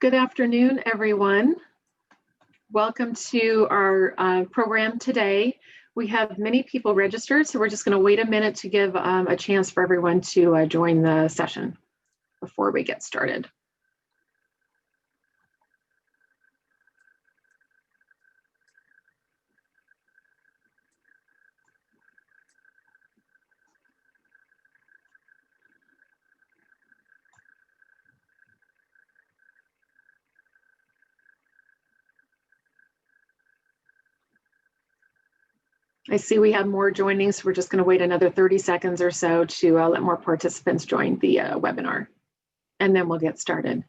Good afternoon, everyone. Welcome to our program today. We have many people registered, so we're just going to wait a minute to give a chance for everyone to join the session before we get started. I see we have more joining, so we're just going to wait another 30 seconds or so to let more participants join the webinar, and then we'll get started.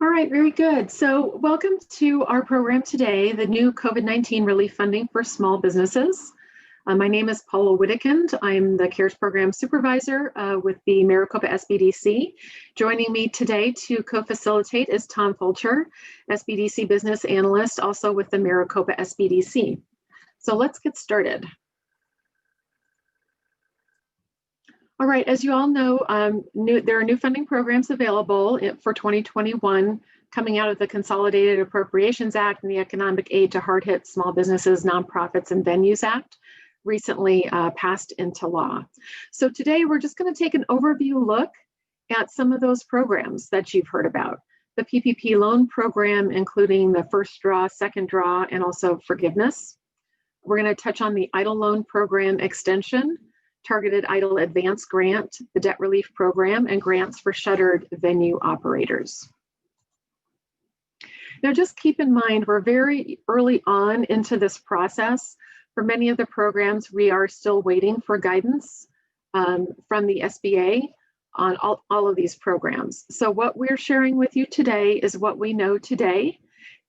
All right, very good. So welcome to our program today, the new COVID-19 relief funding for small businesses. My name is Paula Wittekind. I'm the CARES Program Supervisor with the Maricopa SBDC. Joining me today to co-facilitate is Tom Fulcher, SBDC Business Analyst, also with the Maricopa SBDC. So let's get started. All right, as you all know, there are new funding programs available for 2021 coming out of the Consolidated Appropriations Act and the Economic Aid to Hard-Hit Small Businesses, Nonprofits, and Venues Act, recently passed into law. So today we're just going to take an overview look at some of those programs that you've heard about. The PPP loan program, including the first draw, second draw, and also forgiveness. We're going to touch on the EIDL Loan Program Extension, Targeted EIDL Advance Grant, the Debt Relief Program, and grants for shuttered venue operators. Now, just keep in mind, we're very early on into this process. For many of the programs, we are still waiting for guidance from the SBA on all of these programs. So what we're sharing with you today is what we know today.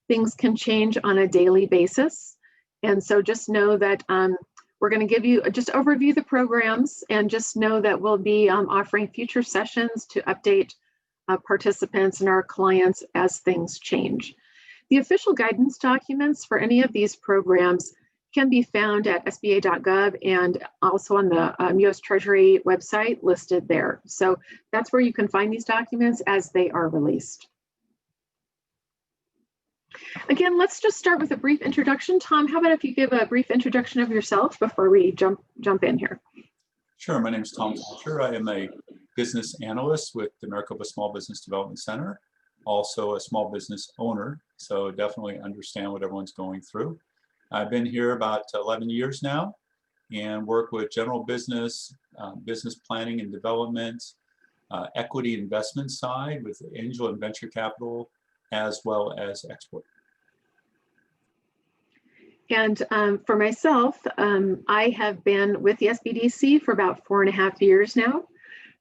Things can change on a daily basis. And so just know that we're going to give you just overview the programs, and just know that we'll be offering future sessions to update participants and our clients as things change. The official guidance documents for any of these programs can be found at SBA.gov and also on the U.S. Treasury website listed there. So that's where you can find these documents as they are released. Again, let's just start with a brief introduction. Tom, how about if you give a brief introduction of yourself before we jump in here? Sure, my name is Tom Fulcher. I am a business analyst with the Maricopa Small Business Development Center, also a small business owner, so definitely understand what everyone's going through. I've been here about 11 years now and work with general business, business planning and development, equity investment side with angel and venture capital, as well as export. And for myself, I have been with the SBDC for about 4.5 years now.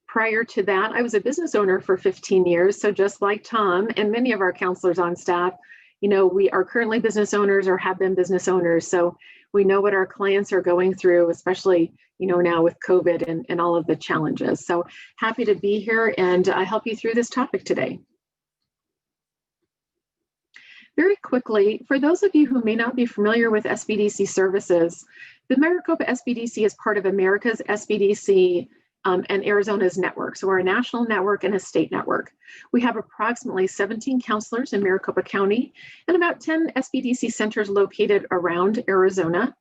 Prior to that, I was a business owner for 15 years. So just like Tom and many of our counselors on staff, you know, we are currently business owners or have been business owners. So we know what our clients are going through, especially, you know, now with COVID and all of the challenges. So happy to be here and help you through this topic today. Very quickly, for those of you who may not be familiar with SBDC services, the Maricopa SBDC is part of America's SBDC and Arizona's network. So we're a national network and a state network. We have approximately 17 counselors in Maricopa County and about 10 SBDC centers located around Arizona.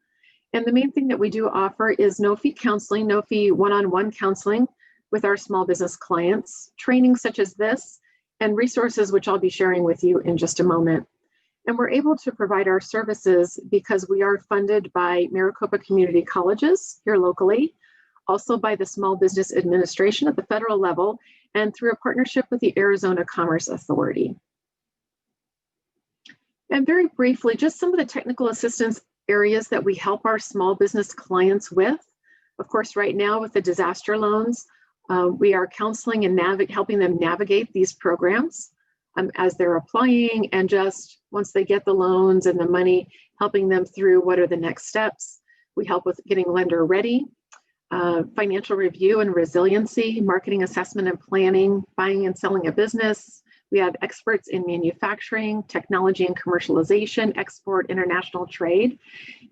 And the main thing that we do offer is no-fee counseling, no-fee one-on-one counseling with our small business clients, training such as this, and resources which I'll be sharing with you in just a moment. And we're able to provide our services because we are funded by Maricopa Community Colleges here locally, also by the Small Business Administration at the federal level, and through a partnership with the Arizona Commerce Authority. And very briefly, just some of the technical assistance areas that we help our small business clients with. Of course, right now with the disaster loans, we are counseling and helping them navigate these programs as they're applying, and just once they get the loans and the money, helping them through what are the next steps. We help with getting lender ready. financial review and resiliency, marketing assessment and planning, buying and selling a business. We have experts in manufacturing, technology and commercialization, export, international trade,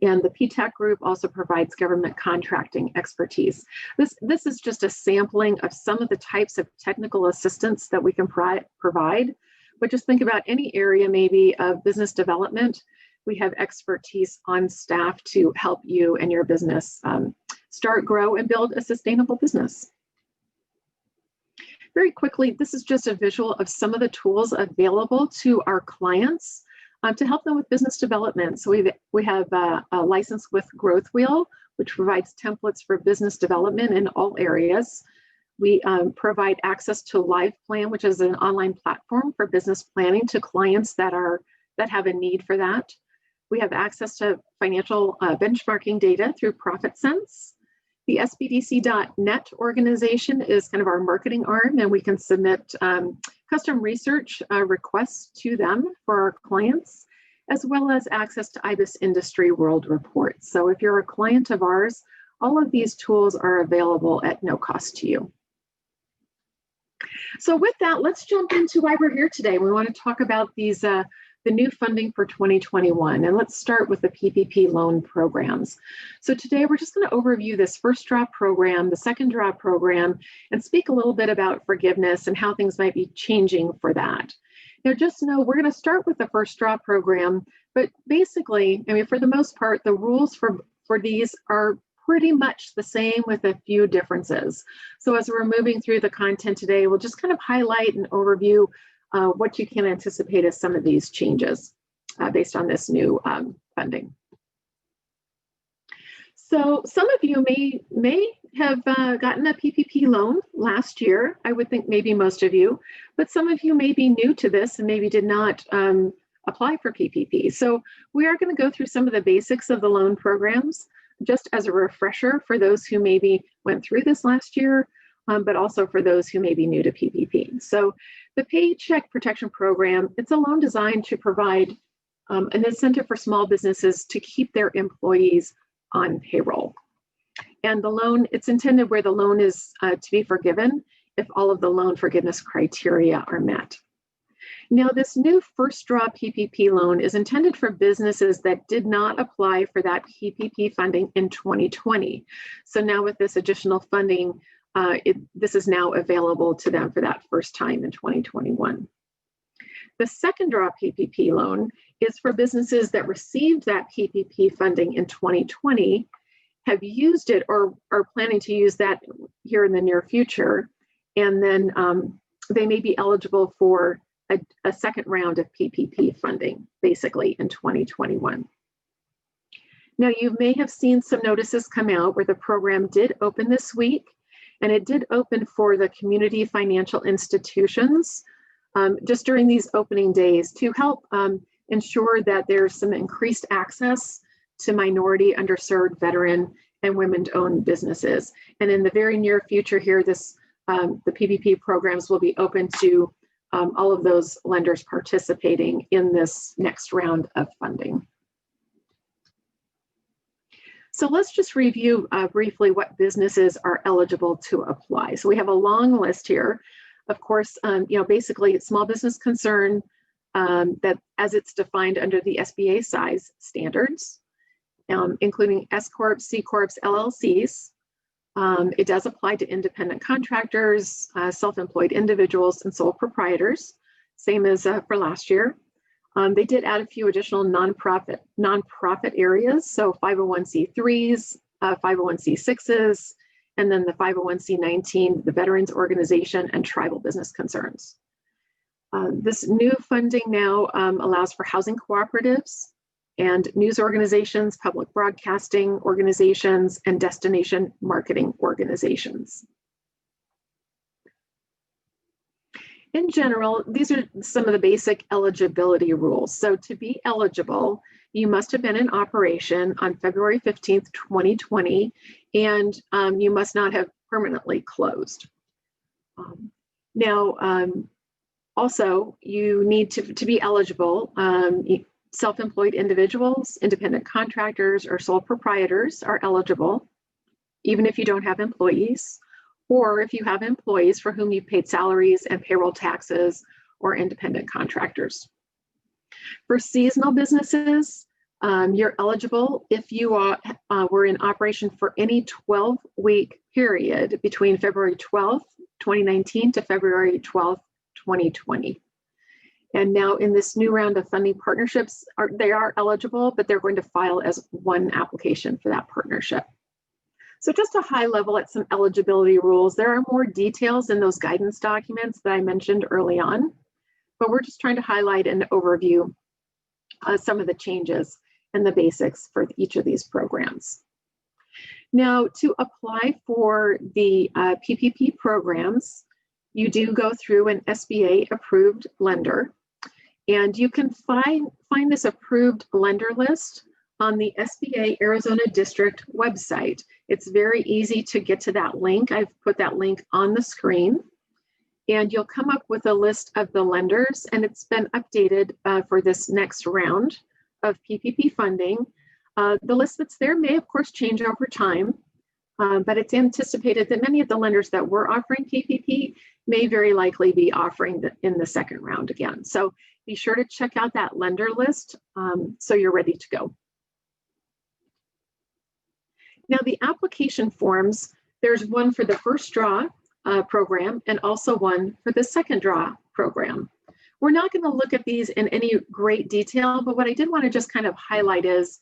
and the PTAC group also provides government contracting expertise. This is just a sampling of some of the types of technical assistance that we can provide, but just think about any area maybe of business development. We have expertise on staff to help you and your business start, grow, and build a sustainable business. Very quickly, this is just a visual of some of the tools available to our clients to help them with business development. So we have a license with Growth Wheel, which provides templates for business development in all areas. We provide access to LivePlan, which is an online platform for business planning to clients that have a need for that. We have access to financial benchmarking data through ProfitSense. The SBDC.net organization is kind of our marketing arm, and we can submit custom research requests to them for our clients, as well as access to IBIS Industry World Reports. So if you're a client of ours, all of these tools are available at no cost to you. So with that, let's jump into why we're here today. We want to talk about these the new funding for 2021. And let's start with the PPP loan programs. So today we're just going to overview this first draw program, the second draw program, and speak a little bit about forgiveness and how things might be changing for that. Now, just know we're going to start with the first draw program, but basically, I mean, for the most part, the rules for these are pretty much the same with a few differences. So as we're moving through the content today, we'll just kind of highlight and overview what you can anticipate as some of these changes based on this new funding. So some of you may have gotten a PPP loan last year. I would think maybe most of you, but some of you may be new to this and maybe did not apply for PPP. So we are going to go through some of the basics of the loan programs, just as a refresher for those who maybe went through this last year, but also for those who may be new to PPP. So the Paycheck Protection Program, it's a loan designed to provide an incentive for small businesses to keep their employees on payroll. And the loan, it's intended where the loan is to be forgiven if all of the loan forgiveness criteria are met. Now, this new first draw PPP loan is intended for businesses that did not apply for that PPP funding in 2020. So now with this additional funding, this is now available to them for that first time in 2021. The second draw PPP loan is for businesses that received that PPP funding in 2020, have used it or are planning to use that here in the near future, and then they may be eligible for a second round of PPP funding, basically in 2021. Now, you may have seen some notices come out where the program did open this week, and it did open for the community financial institutions just during these opening days to help ensure that there's some increased access to minority, underserved, veteran, and women-owned businesses. And in the very near future here, the PPP programs will be open to all of those lenders participating in this next round of funding. So let's just review briefly what businesses are eligible to apply. So we have a long list here. Of course, basically it's small business concern that as it's defined under the SBA size standards, including S Corps, C Corps, LLCs. It does apply to independent contractors, self-employed individuals, and sole proprietors, same as for last year. They did add a few additional nonprofit areas, so 501c3s, 501c6s, and then the 501c19, the Veterans Organization, and tribal business concerns. This new funding now allows for housing cooperatives and news organizations, public broadcasting organizations, and destination marketing organizations. In general, these are some of the basic eligibility rules. So to be eligible, you must have been in operation on February 15th, 2020, and you must not have permanently closed. Also, you need to be eligible. Self-employed individuals, independent contractors, or sole proprietors are eligible. even if you don't have employees, or if you have employees for whom you've paid salaries and payroll taxes, or independent contractors. For seasonal businesses, you're eligible if you were in operation for any 12-week period between February 12th, 2019 to February 12th, 2020. And now in this new round of funding partnerships, they are eligible, but they're going to file as one application for that partnership. So just a high level at some eligibility rules. There are more details in those guidance documents that I mentioned early on, but we're just trying to highlight and overview some of the changes and the basics for each of these programs. Now, to apply for the PPP programs, you do go through an SBA approved lender, and you can find this approved lender list on the SBA Arizona District website. It's very easy to get to that link. I've put that link on the screen, and you'll come up with a list of the lenders, and it's been updated for this next round of PPP funding. The list that's there may, of course, change over time, but it's anticipated that many of the lenders that were offering PPP may very likely be offering in the second round again. So be sure to check out that lender list so you're ready to go. Now, the application forms, there's one for the first draw program and also one for the second draw program. We're not going to look at these in any great detail, but what I did want to just kind of highlight is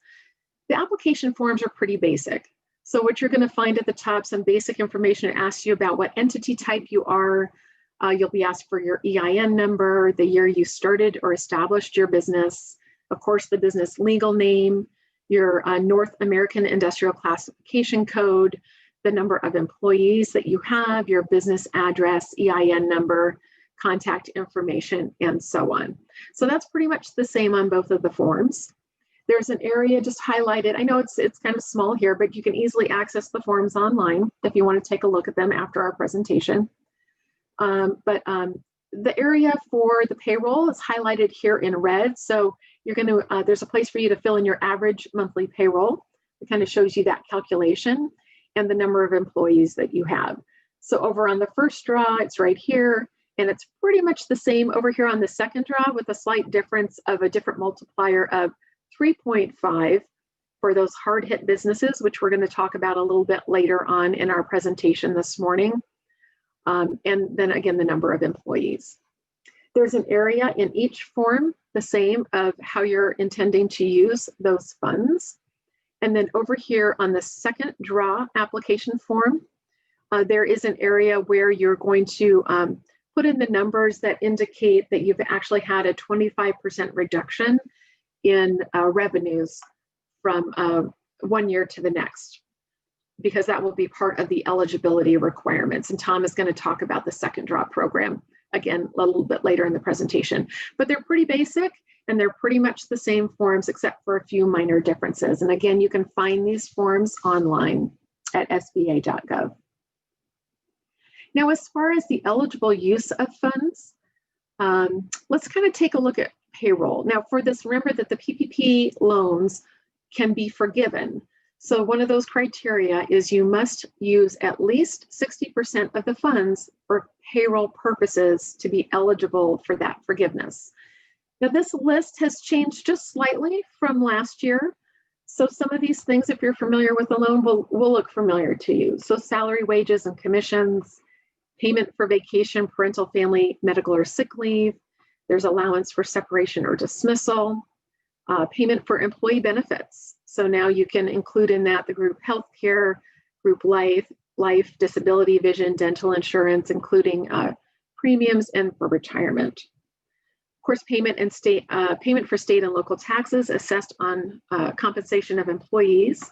the application forms are pretty basic. So what you're going to find at the top, some basic information. It asks you about what entity type you are. You'll be asked for your EIN number, the year you started or established your business, of course, the business legal name, your North American Industrial Classification Code, the number of employees that you have, your business address, EIN number, contact information, and so on. So that's pretty much the same on both of the forms. There's an area just highlighted. I know it's kind of small here, but you can easily access the forms online if you want to take a look at them after our presentation. The area for the payroll is highlighted here in red. So you're going to, there's a place for you to fill in your average monthly payroll. It kind of shows you that calculation and the number of employees that you have. So over on the first draw, it's right here. And it's pretty much the same over here on the second draw with a slight difference of a different multiplier of 3.5 for those hard hit businesses, which we're going to talk about a little bit later on in our presentation this morning. And then again, the number of employees. There's an area in each form, the same, of how you're intending to use those funds. And then over here on the second draw application form, there is an area where you're going to put in the numbers that indicate that you've actually had a 25% reduction in revenues from 1 year to the next, because that will be part of the eligibility requirements. And Tom is going to talk about the second draw program again a little bit later in the presentation. But they're pretty basic and they're pretty much the same forms except for a few minor differences. And again, you can find these forms online at sba.gov. Now, as far as the eligible use of funds, let's kind of take a look at payroll. Now for this, remember that the PPP loans can be forgiven. So one of those criteria is you must use at least 60% of the funds for payroll purposes to be eligible for that forgiveness. Now this list has changed just slightly from last year. So some of these things, if you're familiar with the loan, will look familiar to you. So salary, wages, and commissions, payment for vacation, parental, family, medical, or sick leave. There's allowance for separation or dismissal, payment for employee benefits. So now you can include in that the group health care, group life, disability, vision, dental insurance, including premiums and for retirement. Of course, payment for state and local taxes assessed on compensation of employees.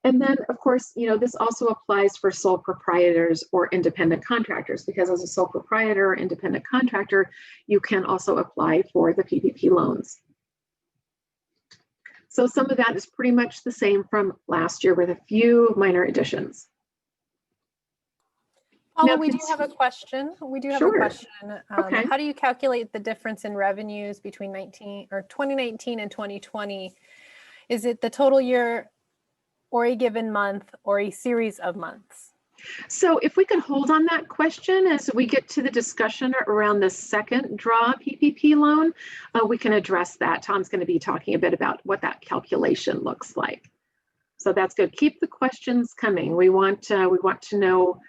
And then, of course, this also applies for sole proprietors or independent contractors, because as a sole proprietor or independent contractor, you can also apply for the PPP loans. So some of that is pretty much the same from last year with a few minor additions. Paula, Now, we do have a question. Sure. Okay. How do you calculate the difference in revenues between 2019 and 2020? Is it the total year or a given month, or a series of months? So if we could hold on that question as we get to the discussion around the second draw PPP loan, we can address that. Tom's going to be talking a bit about what that calculation looks like. So that's good. Keep the questions coming. We want to know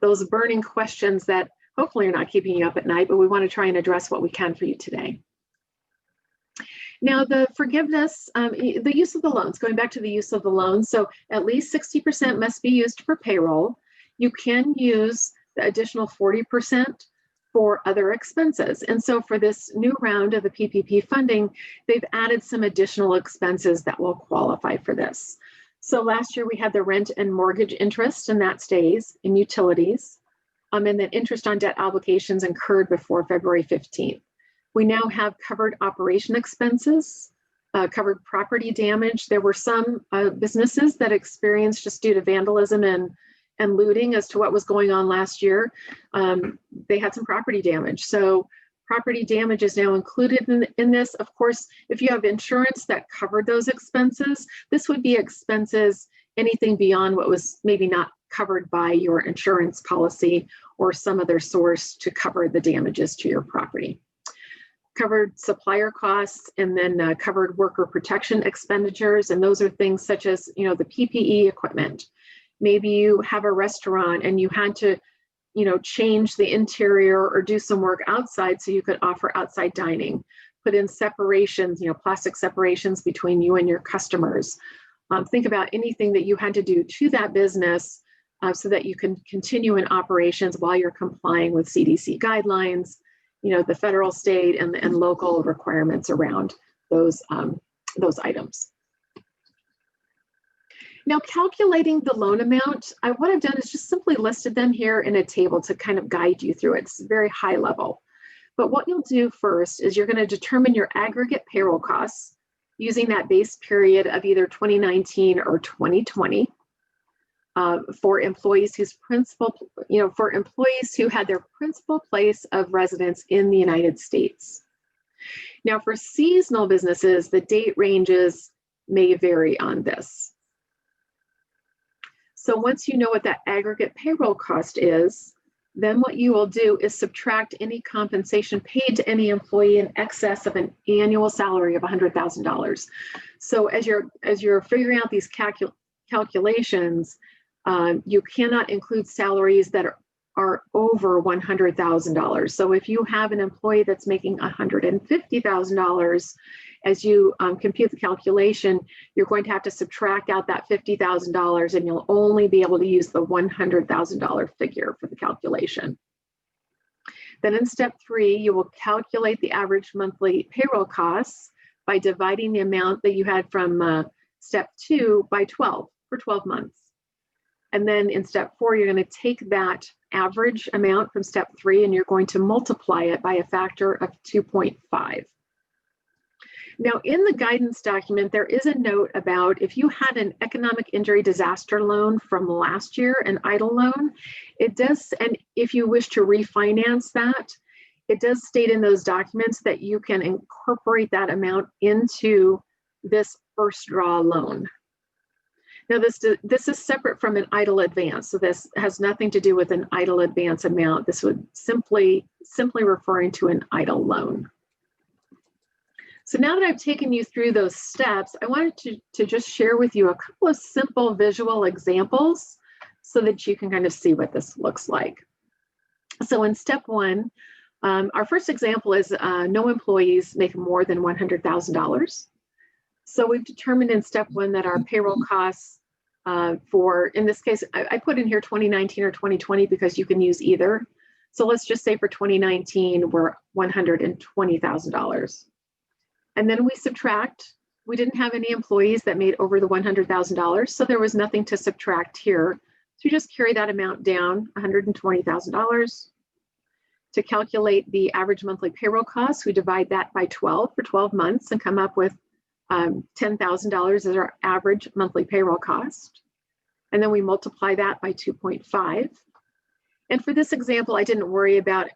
those burning questions that hopefully are not keeping you up at night, but we want to try and address what we can for you today. Now, the forgiveness, the use of the loans, going back to the use of the loans, so at least 60% must be used for payroll. You can use the additional 40% for other expenses. And so for this new round of the PPP funding, they've added some additional expenses that will qualify for this. So last year we had the rent and mortgage interest, and that stays, in utilities, and then interest on debt obligations incurred before February 15th. We now have covered operation expenses, covered property damage. There were some businesses that experienced, just due to vandalism and looting as to what was going on last year, they had some property damage. So property damage is now included in this. Of course, if you have insurance that covered those expenses, this would be expenses, anything beyond what was maybe not covered by your insurance policy or some other source to cover the damages to your property. Covered supplier costs, and then covered worker protection expenditures. And those are things such as, the PPE equipment. Maybe you have a restaurant and you had to, change the interior or do some work outside so you could offer outside dining. Put in separations, plastic separations between you and your customers. Think about anything that you had to do to that business so that you can continue in operations while you're complying with CDC guidelines, the federal, state, and local requirements around those items. Now, calculating the loan amount, what I've done is just simply listed them here in a table to kind of guide you through it. It's very high level. But what you'll do first is you're going to determine your aggregate payroll costs using that base period of either 2019 or 2020. For employees whose for employees who had their principal place of residence in the United States. Now, for seasonal businesses, the date ranges may vary on this. So once you know what that aggregate payroll cost is, then what you will do is subtract any compensation paid to any employee in excess of an annual salary of $100,000. So as you're figuring out these calculations, you cannot include salaries that are over $100,000. So if you have an employee that's making $150,000, as you compute the calculation, you're going to have to subtract out that $50,000, and you'll only be able to use the $100,000 figure for the calculation. Then in step 3, you will calculate the average monthly payroll costs by dividing the amount that you had from step 2 by 12 for 12 months. And then in step 4, you're going to take that average amount from step 3 and you're going to multiply it by a factor of 2.5. Now, in the guidance document, there is a note about if you had an economic injury disaster loan from last year, an EIDL loan, it does, and if you wish to refinance that, it does state in those documents that you can incorporate that amount into this first draw loan. Now, this is separate from an EIDL advance, so this has nothing to do with an EIDL advance amount. This would simply referring to an EIDL loan. So now that I've taken you through those steps, I wanted to just share with you a couple of simple visual examples so that you can kind of see what this looks like. So in step 1, our first example is no employees make more than $100,000. So we've determined in step 1 that our payroll costs for, in this case, I put in here 2019 or 2020 because you can use either. So let's just say for 2019, we're $120,000. And then we subtract, we didn't have any employees that made over the $100,000, so there was nothing to subtract here. So we just carry that amount down, $120,000. To calculate the average monthly payroll costs, we divide that by 12 for 12 months and come up with $10,000 as our average monthly payroll cost. And then we multiply that by 2.5. And for this example, I didn't worry about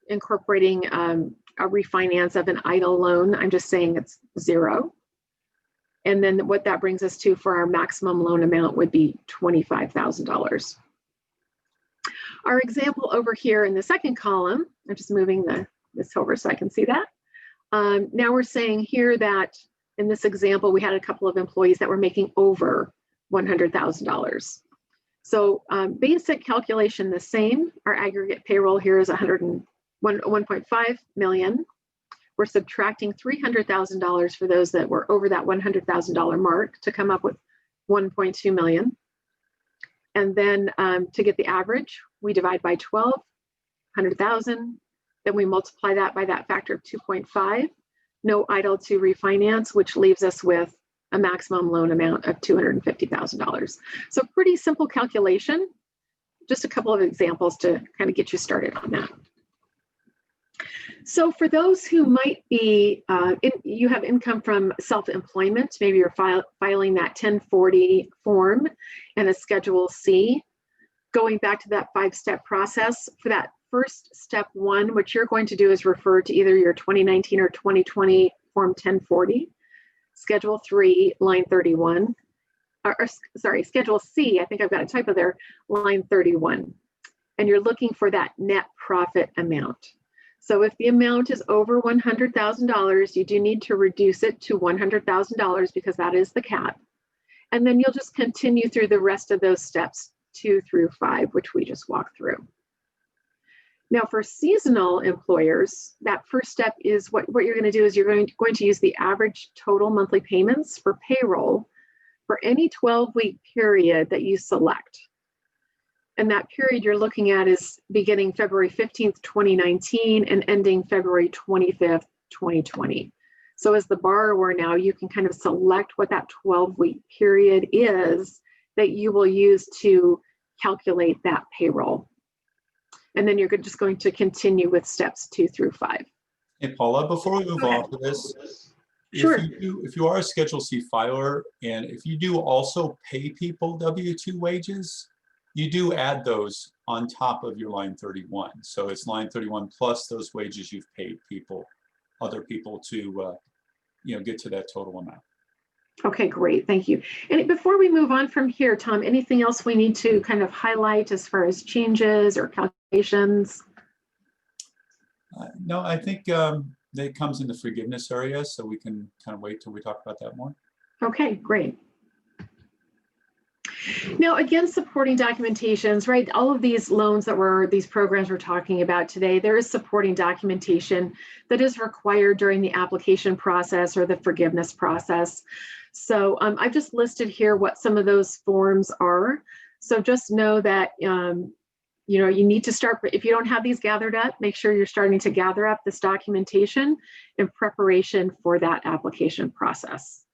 incorporating a refinance of an EIDL loan. I'm just saying it's 0. And then what that brings us to for our maximum loan amount would be $25,000. Our example over here in the second column, I'm just moving this over so I can see that. Now we're saying here that in this example, we had a couple of employees that were making over $100,000. So basic calculation the same. Our aggregate payroll here is 1.5 million. We're subtracting $300,000 for those that were over that $100,000 mark to come up with 1.2 million. And then to get the average, we divide by 12, 100,000. Then we multiply that by that factor of 2.5. No EIDL to refinance, which leaves us with a maximum loan amount of $250,000. So pretty simple calculation. Just a couple of examples to kind of get you started on that. So for those who might be, you have income from self-employment, maybe you're filing that 1040 form and a Schedule C. Going back to that 5-step process, for that first step 1, what you're going to do is refer to either your 2019 or 2020 Form 1040, Schedule 3, line 31, sorry, Schedule C, I think I've got a typo there, line 31. And you're looking for that net profit amount. So if the amount is over $100,000, you do need to reduce it to $100,000 because that is the cap. And then you'll just continue through the rest of those steps 2 through 5, which we just walked through. Now for seasonal employers, that first step is what you're going to do is you're going to use the average total monthly payments for payroll for any 12-week period that you select. And that period you're looking at is beginning February 15th, 2019 and ending February 25th, 2020. So as the borrower now, you can kind of select what that 12-week period is that you will use to calculate that payroll. And then you're just going to continue with steps 2 through 5. Hey, Paula, before we move on to this, sure. if you are a Schedule C filer, and if you do also pay people W-2 wages, you do add those on top of your line 31. So it's line 31 plus those wages you've paid people, other people to get to that total amount. Okay, great, thank you. And before we move on from here, Tom, anything else we need to kind of highlight as far as changes or calculations? No, I think that comes in the forgiveness area, so we can kind of wait till we talk about that more. Okay, great. Now, again, supporting documentations, right? All of these loans these programs we're talking about today, there is supporting documentation that is required during the application process or the forgiveness process. So I've just listed here what some of those forms are. So just know that, you need to start, if you don't have these gathered up, make sure you're starting to gather up this documentation in preparation for that application process.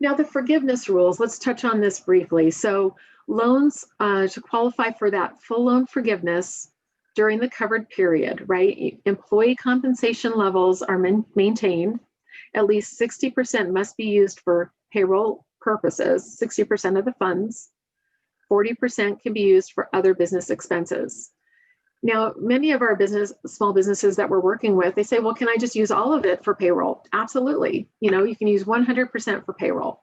Now the forgiveness rules, let's touch on this briefly. So loans to qualify for that full loan forgiveness during the covered period, right? Employee compensation levels are maintained. At least 60% must be used for payroll purposes, 60% of the funds. 40% can be used for other business expenses. Now, many of our small businesses that we're working with, they say, well, can I just use all of it for payroll? Absolutely. You can use 100% for payroll.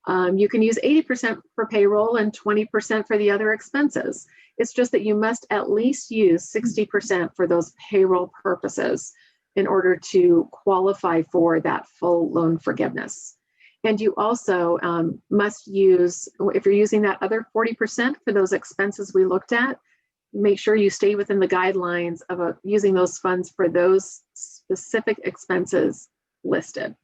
You can use 80% for payroll and 20% for the other expenses. It's just that you must at least use 60% for those payroll purposes in order to qualify for that full loan forgiveness. And you also must use, if you're using that other 40% for those expenses we looked at, make sure you stay within the guidelines of using those funds for those specific expenses listed.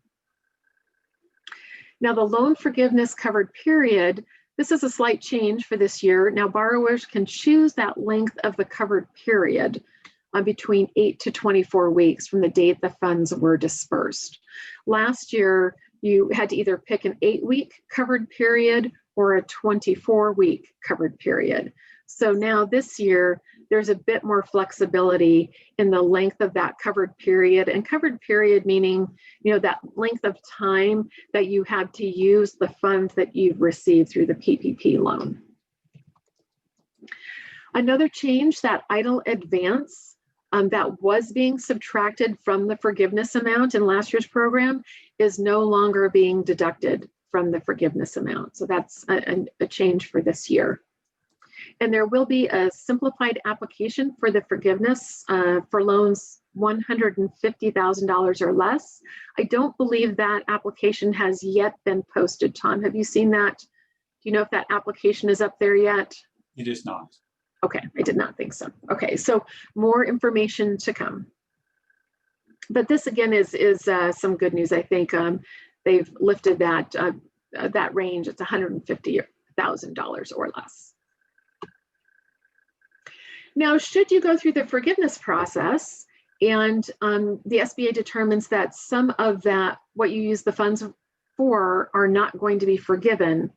Now, the loan forgiveness covered period, this is a slight change for this year. Now, borrowers can choose that length of the covered period between 8 to 24 weeks from the date the funds were dispersed. Last year, you had to either pick an 8-week covered period or a 24-week covered period. So now this year, there's a bit more flexibility in the length of that covered period, and covered period meaning, that length of time that you have to use the funds that you've received through the PPP loan. Another change, that EIDL advance that was being subtracted from the forgiveness amount in last year's program is no longer being deducted from the forgiveness amount. So that's a change for this year. And there will be a simplified application for the forgiveness for loans $150,000 or less. I don't believe that application has yet been posted. Tom, have you seen that? Do you know if that application is up there yet? It is not. Okay, I did not think so. Okay, so more information to come. But this again is some good news. I think they've lifted that that range. It's $150,000 or less. Now, should you go through the forgiveness process and the SBA determines that some of that, what you use the funds for, are not going to be forgiven,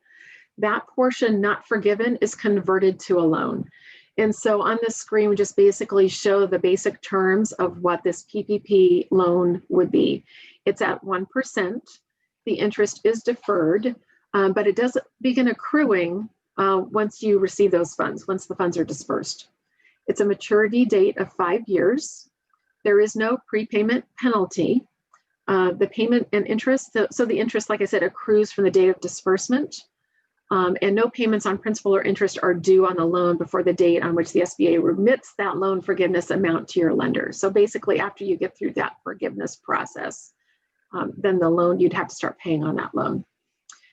that portion not forgiven is converted to a loan. And so on this screen, we just basically show the basic terms of what this PPP loan would be. It's at 1%. The interest is deferred, but it does begin accruing once you receive those funds, once the funds are dispersed. It's a maturity date of 5 years. There is no prepayment penalty. The payment and interest, so the interest, like I said, accrues from the date of disbursement. And no payments on principal or interest are due on the loan before the date on which the SBA remits that loan forgiveness amount to your lender. So basically, after you get through that forgiveness process, then the loan, you'd have to start paying on that loan.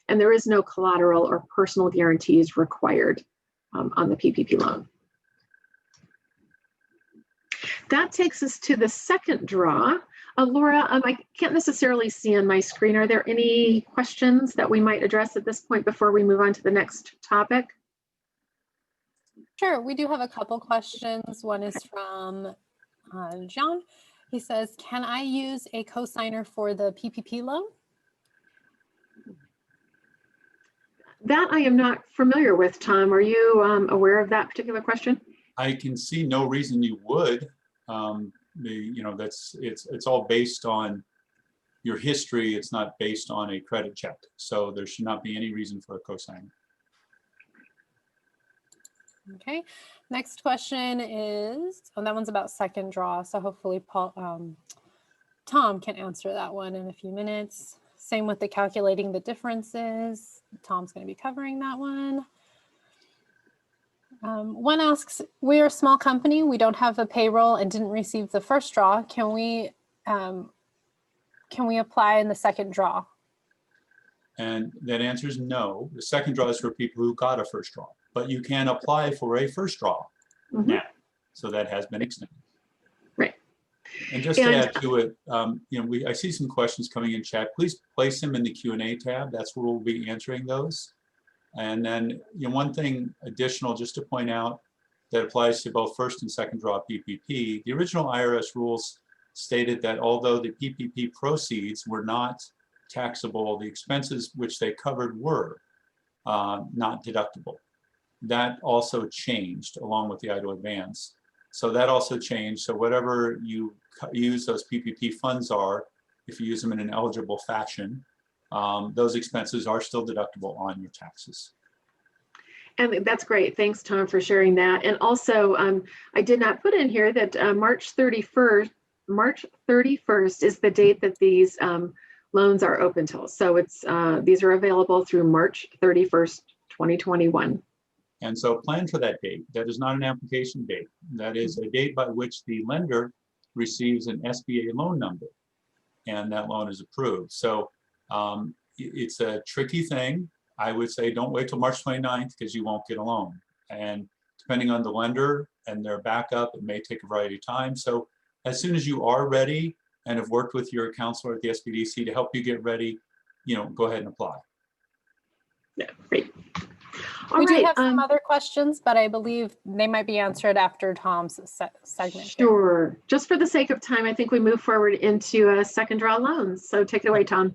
And there is no collateral or personal guarantees required on the PPP loan. That takes us to the second draw. Laura, I can't necessarily see on my screen. Are there any questions that we might address at this point before we move on to the next topic? Sure, we do have a couple questions. One is from John. He says, can I use a cosigner for the PPP loan? That I am not familiar with, Tom. Are you aware of that particular question? I can see no reason you would. It's all based on your history. It's not based on a credit check. So there should not be any reason for a cosigner. Okay, next question is, that one's about second draw. So hopefully Tom can answer that one in a few minutes. Same with the calculating the differences. Tom's going to be covering that one. One asks, we're a small company, we don't have a payroll and didn't receive the first draw. Can we apply in the second draw? And that answer is no. The second draw is for people who got a first draw, but you can apply for a first draw now. So that has been extended. Right. And just to add to it, I see some questions coming in chat. Please place them in the Q&A tab. That's where we'll be answering those. And then one thing additional just to point out that applies to both first and second draw PPP, the original IRS rules stated that although the PPP proceeds were not taxable, the expenses which they covered were not deductible. That also changed along with the EIDL advance. So that also changed. So whatever you use those PPP funds are, if you use them in an eligible fashion, those expenses are still deductible on your taxes. And that's great. Thanks, Tom, for sharing that. And also, I did not put in here that March 31st is the date that these loans are open till. So it's these are available through March 31st, 2021. And so plan for that date. That is not an application date. That is a date by which the lender receives an SBA loan number and that loan is approved. So it's a tricky thing. I would say don't wait till March 29th because you won't get a loan. And depending on the lender and their backup, it may take a variety of time. So as soon as you are ready and have worked with your counselor at the SBDC to help you get ready, go ahead and apply. Yeah, great. We do have some other questions, but I believe they might be answered after Tom's segment. Sure. Just for the sake of time, I think we move forward into second draw loans. So take it away, Tom.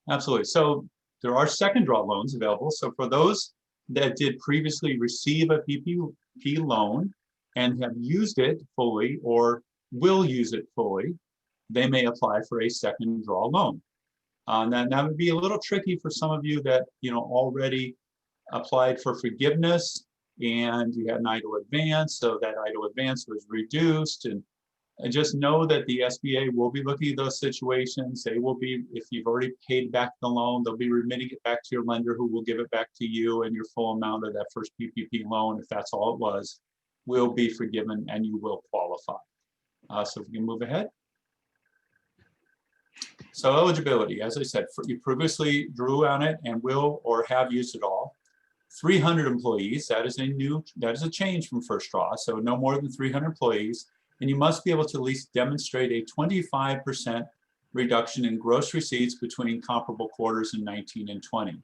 Absolutely. So there are second draw loans available. So for those that did previously receive a PPP loan and have used it fully or will use it fully, they may apply for a second draw loan. That would be a little tricky for some of you that already applied for forgiveness and you had an EIDL advance, so that EIDL advance was reduced and And just know that the SBA will be looking at those situations. They will be, if you've already paid back the loan, they'll be remitting it back to your lender, who will give it back to you, and your full amount of that first PPP loan, if that's all it was, will be forgiven and you will qualify. So if we can move ahead. So eligibility, as I said, you previously drew on it and will or have used it all. 300 employees, that is a change from first draw. So no more than 300 employees. And you must be able to at least demonstrate a 25% reduction in gross receipts between comparable quarters in 19 and 20.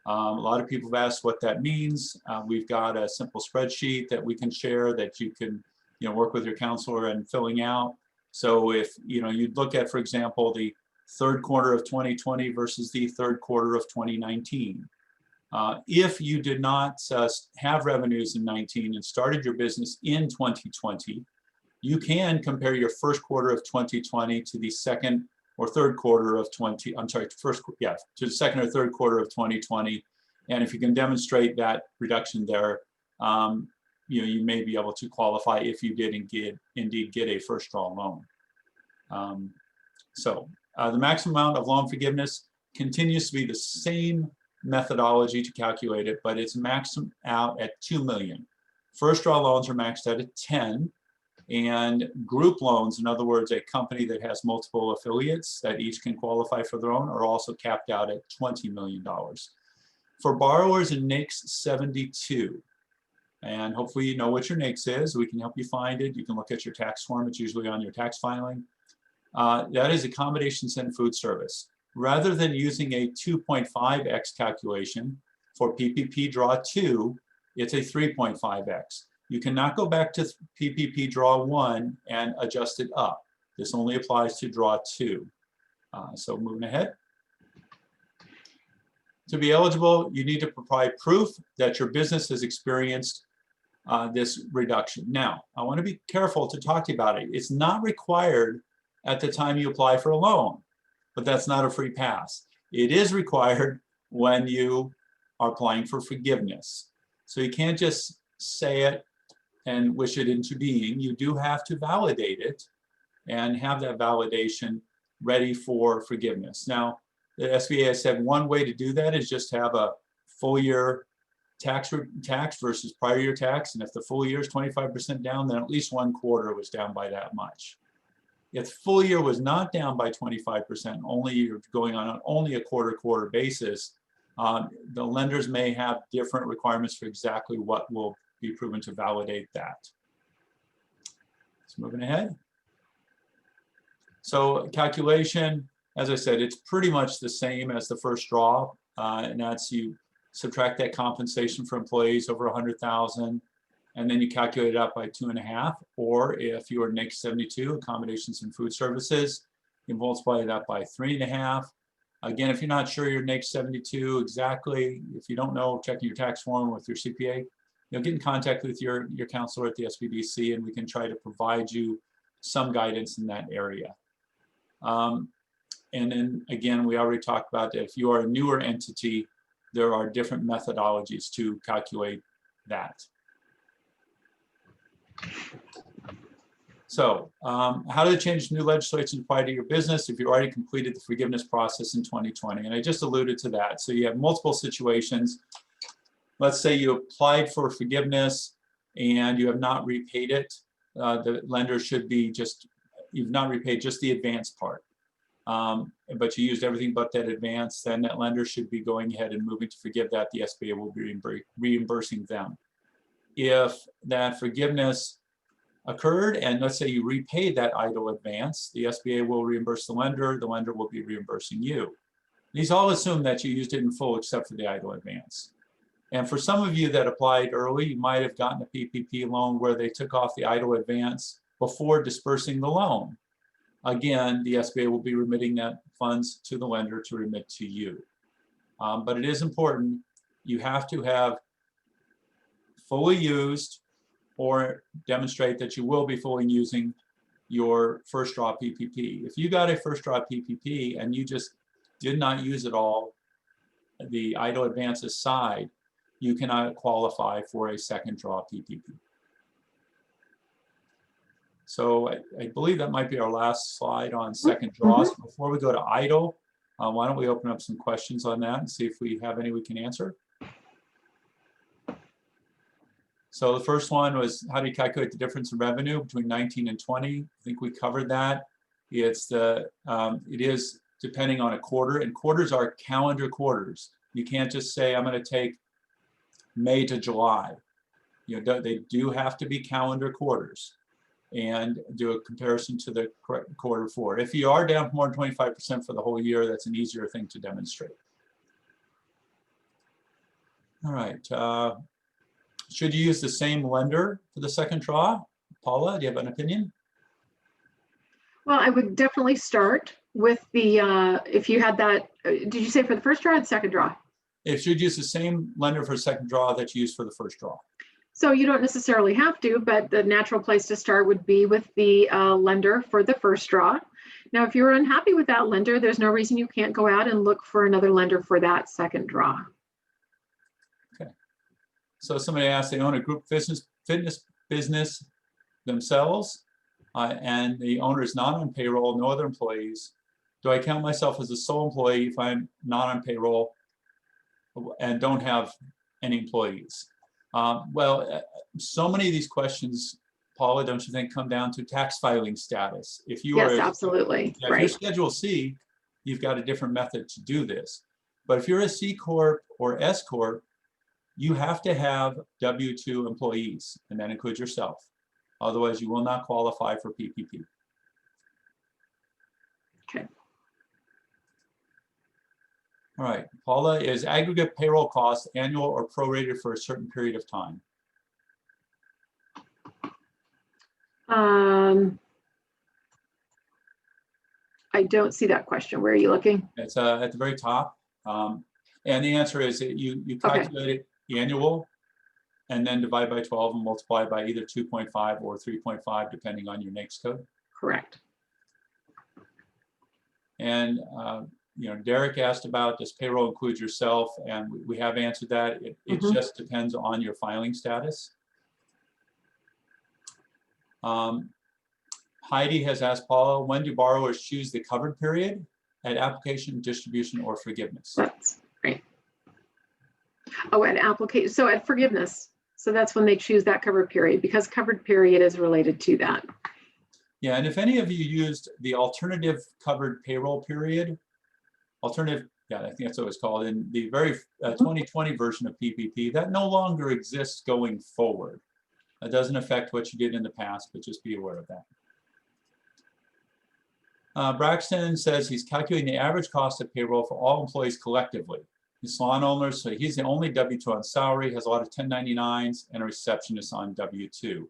A lot of people have asked what that means. We've got a simple spreadsheet that we can share that you can work with your counselor and filling out. So if you'd look at, for example, the third quarter of 2020 versus the third quarter of 2019. If you did not have revenues in 19 and started your business in 2020, you can compare your first quarter of 2020 to the second or third quarter of to the second or third quarter of 2020. And if you can demonstrate that reduction there, you may be able to qualify if you did indeed get a first draw loan. The maximum amount of loan forgiveness continues to be the same methodology to calculate it, but it's maxed out at 2 million. First draw loans are maxed out at 10. And group loans, in other words, a company that has multiple affiliates that each can qualify for their own, are also capped out at $20 million. For borrowers in NAICS 72, and hopefully you know what your NAICS is, we can help you find it. You can look at your tax form, it's usually on your tax filing. That is accommodations and food service. Rather than using a 2.5x calculation for PPP Draw 2, it's a 3.5x. You cannot go back to PPP Draw 1 and adjust it up. This only applies to Draw 2. So moving ahead. To be eligible, you need to provide proof that your business has experienced this reduction. Now, I want to be careful to talk to you about it. It's not required at the time you apply for a loan, but that's not a free pass. It is required when you are applying for forgiveness. So you can't just say it and wish it into being. You do have to validate it and have that validation ready for forgiveness. Now, the SBA has said one way to do that is just have a full year tax versus prior year tax. And if the full year is 25% down, then at least one quarter was down by that much. If full year was not down by 25%, only you're going on only a quarter basis, the lenders may have different requirements for exactly what will be proven to validate that. So moving ahead. So calculation, as I said, it's pretty much the same as the first draw, and that's you subtract that compensation for employees over 100,000, and then you calculate it out by 2.5, or if you are NAICS 72, accommodations and food services, you multiply that by 3.5. Again, if you're not sure your NAICS 72 exactly, if you don't know, checking your tax form with your CPA, get in contact with your counselor at the SBDC, and we can try to provide you some guidance in that area. And then again, we already talked about that if you are a newer entity, there are different methodologies to calculate that. So how do the change new legislation apply to your business if you already completed the forgiveness process in 2020? And I just alluded to that. So you have multiple situations. Let's say you applied for forgiveness and you have not repaid it. The lender should be you've not repaid just the advance part. But you used everything but that advance, then that lender should be going ahead and moving to forgive that. The SBA will be reimbursing them. If that forgiveness occurred and let's say you repaid that idle advance, the SBA will reimburse the lender will be reimbursing you. These all assume that you used it in full except for the idle advance. And for some of you that applied early, you might have gotten a PPP loan where they took off the idle advance before dispersing the loan. Again, the SBA will be remitting that funds to the lender to remit to you. But it is important, you have to have fully used or demonstrate that you will be fully using your first draw PPP. If you got a first draw PPP and you just did not use it all, the idle advance aside, you cannot qualify for a second draw PPP. So I believe that might be our last slide on second draws. Before we go to EIDL, why don't we open up some questions on that and see if we have any we can answer. So the first one was, how do you calculate the difference in revenue between 19 and 20? I think we covered that. It's the, it is depending on a quarter, and quarters are calendar quarters. You can't just say, I'm going to take May to July. You know, they do have to be calendar quarters and do a comparison to the quarter four. If you are down more than 25% for the whole year, that's an easier thing to demonstrate. All right. Should you use the same lender for the second draw? Paula, do you have an opinion? Well, I would definitely start with the, if you had that, did you say for the first draw or the second draw? It should use the same lender for second draw that you used for the first draw. So you don't necessarily have to, but the natural place to start would be with the lender for the first draw. Now, if you're unhappy with that lender, there's no reason you can't go out and look for another lender for that second draw. Okay. So somebody asked, they own a group fitness business themselves, and the owner is not on payroll, no other employees. Do I count myself as a sole employee if I'm not on payroll and don't have any employees? Well, so many of these questions, Paula, don't you think, come down to tax filing status? If you yes, are, absolutely. if you're Schedule C, you've got a different method to do this. But if you're a C Corp or S Corp, you have to have W-2 employees, and that includes yourself. Otherwise, you will not qualify for PPP. Okay. All right, Paula, is aggregate payroll cost annual or prorated for a certain period of time? I don't see that question. Where are you looking? It's at the very top. And the answer is that you calculate it annual and then divide by 12 and multiply by either 2.5 or 3.5, depending on your NAICS code. Correct. And you know, Derek asked about, does payroll include yourself? And we have answered that. It just depends on your filing status. Heidi has asked Paula, when do borrowers choose the covered period? At application, distribution, or forgiveness? That's great. Oh, at application, so at forgiveness. So that's when they choose that covered period, because covered period is related to that. Yeah, and if any of you used the alternative covered payroll period, alternative, yeah, I think that's what it's called, in the very 2020 version of PPP, that no longer exists going forward. That doesn't affect what you did in the past, but just be aware of that. Braxton says he's calculating the average cost of payroll for all employees collectively. He's salon owner, so he's the only W-2 on salary, has a lot of 1099s, and a receptionist on W-2.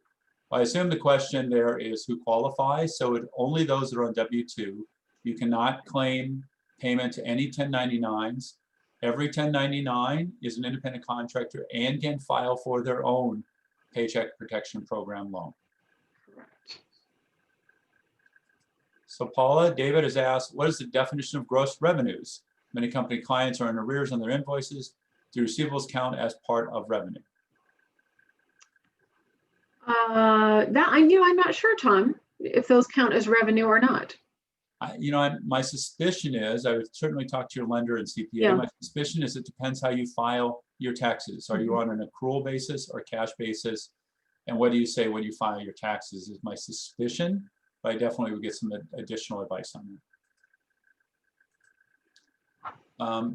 I assume the question there is who qualifies, so only those that are on W-2. You cannot claim payment to any 1099s. Every 1099 is an independent contractor and can file for their own Paycheck Protection Program loan. Correct. So Paula, David has asked, what is the definition of gross revenues? Many company clients are in arrears on their invoices. Do receivables count as part of revenue? I'm not sure, Tom, if those count as revenue or not. My suspicion is, I would certainly talk to your lender and CPA. Yeah. My suspicion is it depends how you file your taxes. Are you on an accrual basis or cash basis? And what do you say when you file your taxes is my suspicion, but I definitely would get some additional advice on that.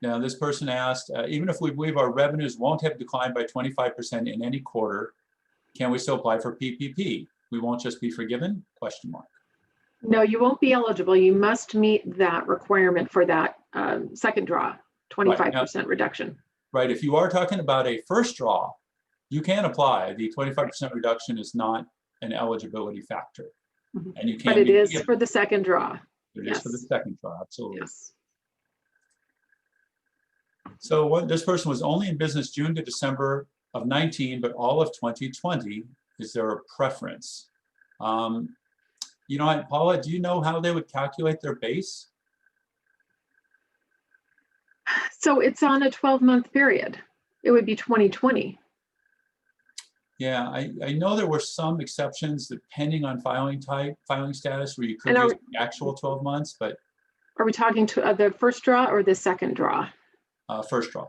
Now this person asked, even if we believe our revenues won't have declined by 25% in any quarter, can we still apply for PPP? We won't just be forgiven? Question mark. No, you won't be eligible. You must meet that requirement for that second draw, 25% reduction. Right, if you are talking about a first draw, you can apply. The 25% reduction is not an eligibility factor. And you can. But it is for the second draw. It is for the second draw, absolutely. Yes. So this person was only in business June to December of 19, but all of 2020. Is there a preference? Paula, do you know how they would calculate their base? So it's on a 12-month period. It would be 2020. Yeah, I know there were some exceptions depending on filing type, filing status, where you could And use the actual 12 months, but are we talking to the first draw or the second draw? first draw.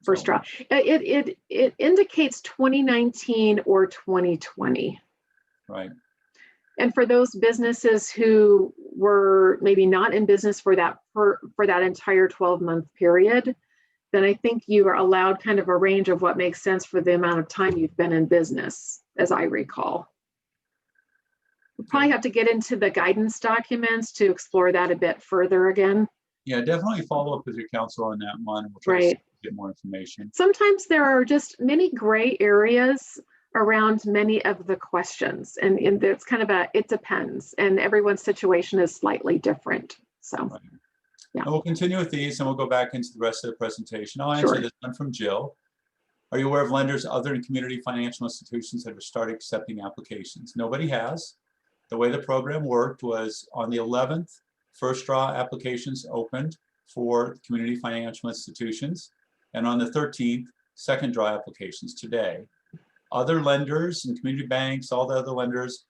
First So, draw. It indicates 2019 or 2020. right. And for those businesses who were maybe not in business for that entire 12-month period, then I think you are allowed kind of a range of what makes sense for the amount of time you've been in business, as I recall. We'll probably have to get into the guidance documents to explore that a bit further again. Yeah, definitely follow up with your counsel on that one. We'll try to get more information. Sometimes there are just many gray areas around many of the questions, and it's kind of it depends, and everyone's situation is slightly different. So, right. Yeah. And we'll continue with these, and we'll go back into the rest of the presentation. I'll answer this one from Jill. Are you aware of lenders other than community financial institutions that have started accepting applications? Nobody has. The way the program worked was on the 11th, first draw applications opened for community financial institutions, and on the 13th, second draw applications today. Other lenders and community banks, all the other lenders,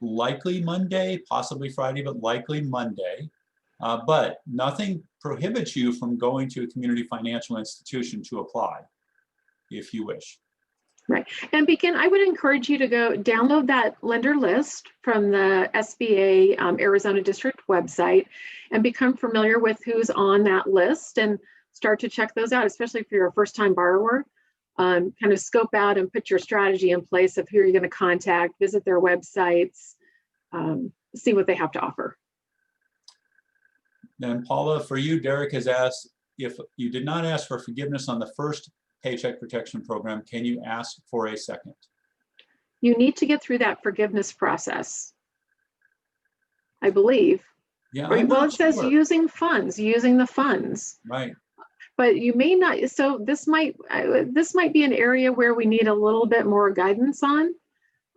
likely Monday, possibly Friday, but likely Monday. But nothing prohibits you from going to a community financial institution to apply, if you wish. Right. And I would encourage you to go download that lender list from the SBA Arizona District website and become familiar with who's on that list and start to check those out, especially if you're a first-time borrower. Kind of scope out and put your strategy in place of who you're going to contact, visit their websites, see what they have to offer. Then Paula, for you, Derek has asked, if you did not ask for forgiveness on the first Paycheck Protection Program, can you ask for a second? You need to get through that forgiveness process, I believe. Yeah, right? Well, it says sure. using the funds. Right. But you may not, so this might be an area where we need a little bit more guidance on,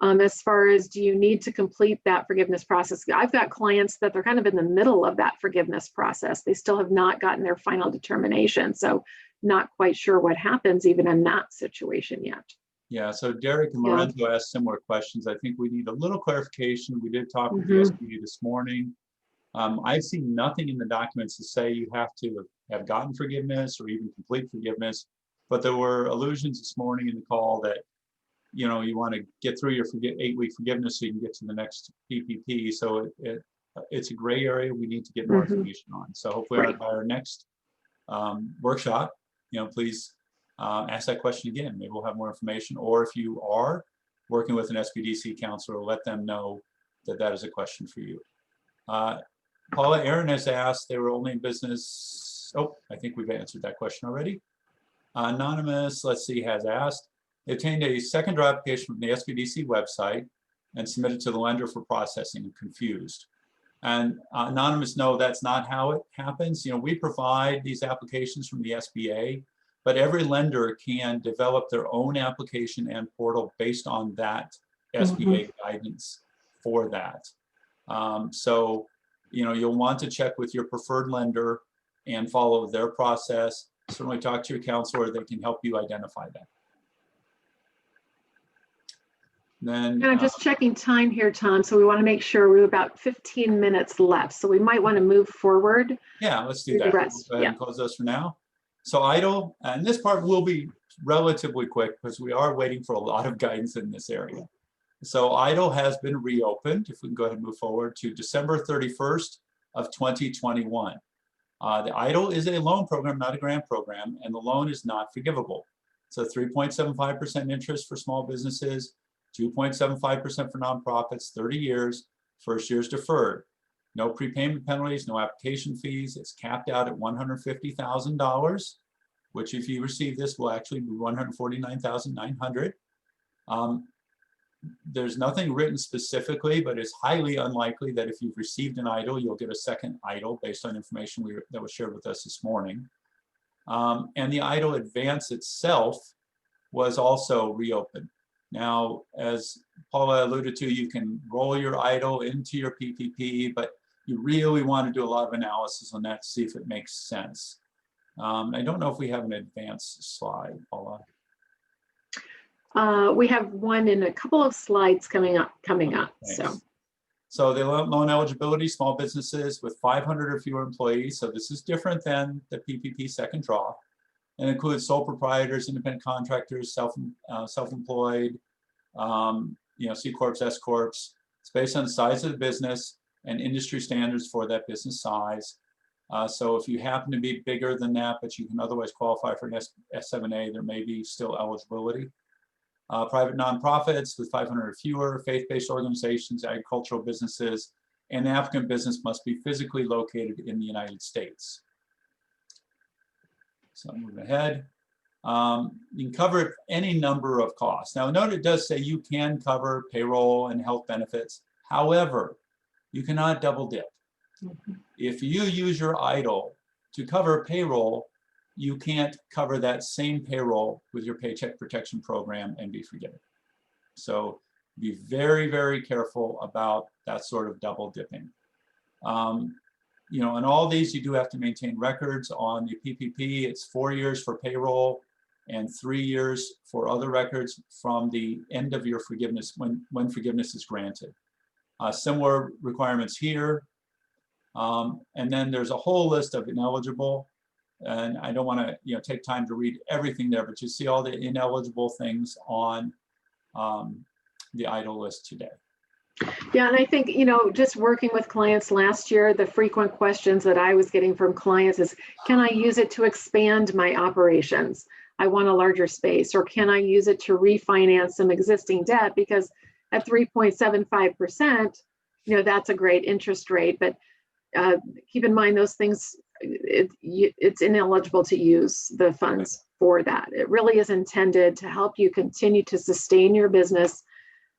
as far as, do you need to complete that forgiveness process? I've got clients that they're kind of in the middle of that forgiveness process. They still have not gotten their final determination. So not quite sure what happens even in that situation yet. Yeah, so Derek and Lorenzo asked similar questions. I think we need a little clarification. We did talk with the SBA this morning. I've seen nothing in the documents to say you have to have gotten forgiveness or even complete forgiveness, but there were allusions this morning in the call that, you know, you want to get through your 8-week forgiveness so you can get to the next PPP. So it's a gray area we need to get more information on. So hopefully by our next workshop, you know, please ask that question again. Maybe we'll have more information, or if you are working with an SBDC counselor, let them know that that is a question for you. Paula, Aaron has asked, they were only in business. Oh, I think we've answered that question already. Anonymous, let's see, has asked, they obtained a second draw application from the SBDC website and submitted to the lender for processing. Confused. And Anonymous, no, that's not how it happens. You know, we provide these applications from the SBA, but every lender can develop their own application and portal based on that SBA guidance for that. So, you know, you'll want to check with your preferred lender and follow their process. Certainly talk to your counselor, they can help you identify that. Then, and I'm just checking time here, Tom. So we want to make sure we have about 15 minutes left. So we might want to move forward. Yeah, let's do that. Rest. We'll go ahead and close those for now. So EIDL, and this part will be relatively quick because we are waiting for a lot of guidance in this area. So EIDL has been reopened, if we can go ahead and move forward, to December 31st of 2021. The EIDL is a loan program, not a grant program, and the loan is not forgivable. So 3.75% interest for small businesses, 2.75% for nonprofits, 30 years, first year's deferred. No prepayment penalties, no application fees. It's capped out at $150,000, which if you receive this will actually be $149,900. There's nothing written specifically, but it's highly unlikely that if you've received an EIDL, you'll get a second EIDL based on information that was shared with us this morning. And the EIDL advance itself was also reopened. Now, as Paula alluded to, you can roll your EIDL into your PPP, but you really want to do a lot of analysis on that to see if it makes sense. I don't know if we have an advanced slide, Paula. We have one in a couple of slides coming up. Thanks. So the loan eligibility, small businesses with 500 or fewer employees. So this is different than the PPP-Second Draw, and includes sole proprietors, independent contractors, self-employed, C corps, S corps. It's based on the size of the business and industry standards for that business size. So if you happen to be bigger than that, but you can otherwise qualify for an S7A, there may be still eligibility. Private nonprofits with 500 or fewer, faith-based organizations, agricultural businesses, and the applicant business must be physically located in the United States. So moving ahead. You can cover any number of costs. Now note it does say you can cover payroll and health benefits. However, you cannot double dip. If you use your EIDL to cover payroll, you can't cover that same payroll with your Paycheck Protection Program and be forgiven. So be very, very careful about that sort of double dipping. In all these, you do have to maintain records. On the PPP, it's 4 years for payroll and 3 years for other records from the end of your forgiveness, when forgiveness is granted. Similar requirements here. And then there's a whole list of ineligible, and I don't want to take time to read everything there, but you see all the ineligible things on the EIDL list today. Yeah, and I think, just working with clients last year, the frequent questions that I was getting from clients is, can I use it to expand my operations? I want a larger space. Or can I use it to refinance some existing debt? Because at 3.75%, that's a great interest rate. But keep in mind those things, it's ineligible to use the funds for that. It really is intended to help you continue to sustain your business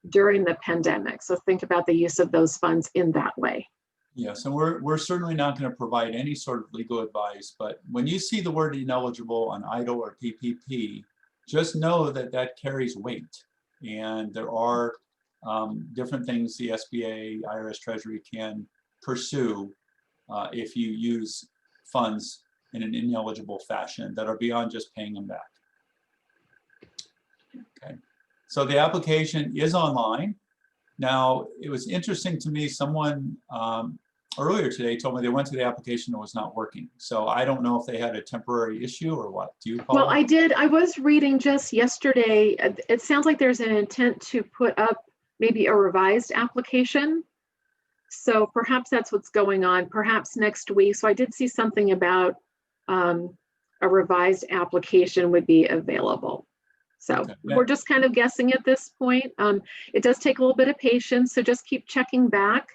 during the pandemic. So think about the use of those funds in that way. Yes, and we're certainly not going to provide any sort of legal advice, but when you see the word ineligible on EIDL or PPP, just know that that carries weight. And there are different things the SBA, IRS, Treasury can pursue if you use funds in an ineligible fashion that are beyond just paying them back. Okay. So the application is online. Now, it was interesting to me, someone earlier today told me they went to the application and it was not working. So I don't know if they had a temporary issue or what. Do you, Paula? Well, I was reading just yesterday. It sounds like there's an intent to put up maybe a revised application. So perhaps that's what's going on, perhaps next week. So I did see something about a revised application would be available. So okay. We're just kind of guessing at this point. It does take a little bit of patience, so just keep checking back.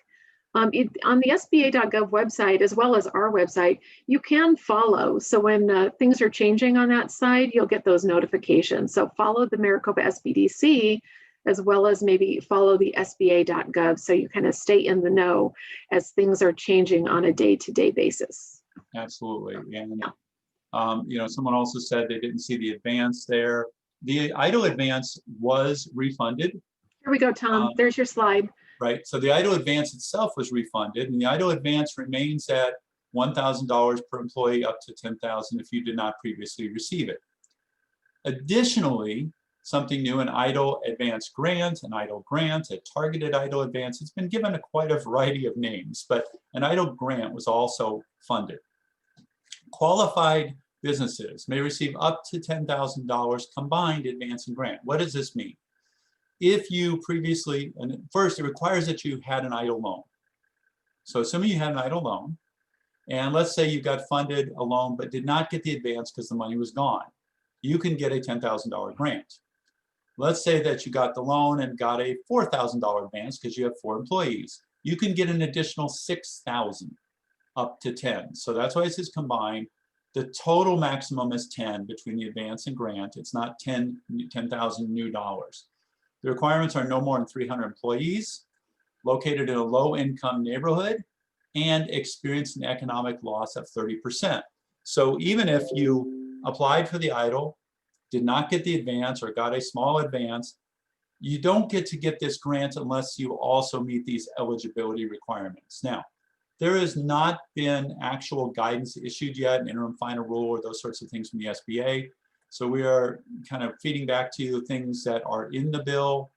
On the SBA.gov website, as well as our website, you can follow. So when things are changing on that side, you'll get those notifications. So follow the Maricopa SBDC, as well as maybe follow the SBA.gov, so you kind of stay in the know as things are changing on a day-to-day basis. Absolutely. And someone also said they didn't see the advance there. The EIDL advance was refunded. Here we go, Tom. There's your slide. Right. So the EIDL advance itself was refunded, and the EIDL advance remains at $1,000 per employee up to $10,000 if you did not previously receive it. Additionally, something new, an EIDL advance grant, an EIDL grant, a targeted EIDL advance. It's been given quite a variety of names, but an EIDL grant was also funded. Qualified businesses may receive up to $10,000 combined advance and grant. What does this mean? If you previously, and first it requires that you had an EIDL loan. So assuming you had an EIDL loan, and let's say you got funded a loan but did not get the advance because the money was gone, you can get a $10,000 grant. Let's say that you got the loan and got a $4,000 advance because you have 4 employees. You can get an additional $6,000 up to 10. So that's why it says combined. The total maximum is 10 between the advance and grant. It's not 10,000 new dollars. The requirements are no more than 300 employees, located in a low-income neighborhood, and experience an economic loss of 30%. So even if you applied for the EIDL, did not get the advance or got a small advance, you don't get to get this grant unless you also meet these eligibility requirements. Now, there has not been actual guidance issued yet, an interim final rule or those sorts of things from the SBA. So we are kind of feeding back to you things that are in the bill